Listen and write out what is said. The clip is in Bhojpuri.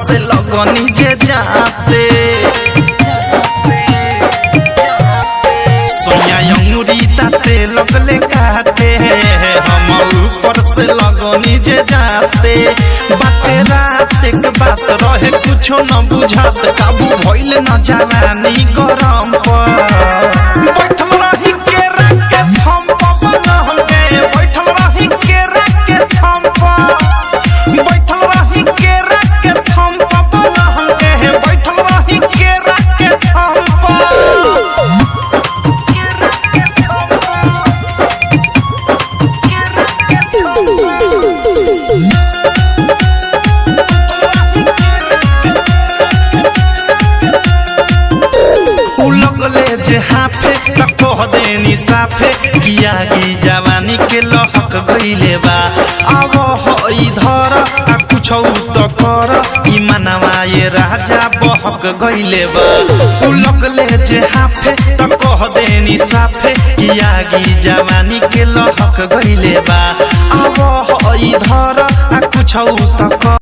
से लगनी जे जाते सोया अंगूरी ताते लगले काटे हम ऊपर से लगनी जे जाते बाते रात एक बात रहे कुछो न बुझात काबू भइल न जवानी गरम पर बैठल रही के रखे थम पवन हमे बैठल रही के रखे थम बैठल रही के रखे थम पवन हमे बैठल रही के रखे थम लगले जे हाफे त कह देनी साफे किया की जवानी के लहक गइले बा अब हो इधर आ कुछ तो कर ई मनवा ये राजा बहक गइले बा लगले जे हाफे त कह देनी साफे किया की जवानी के लहक गइले बा अब हो इधर आ कुछ तो कर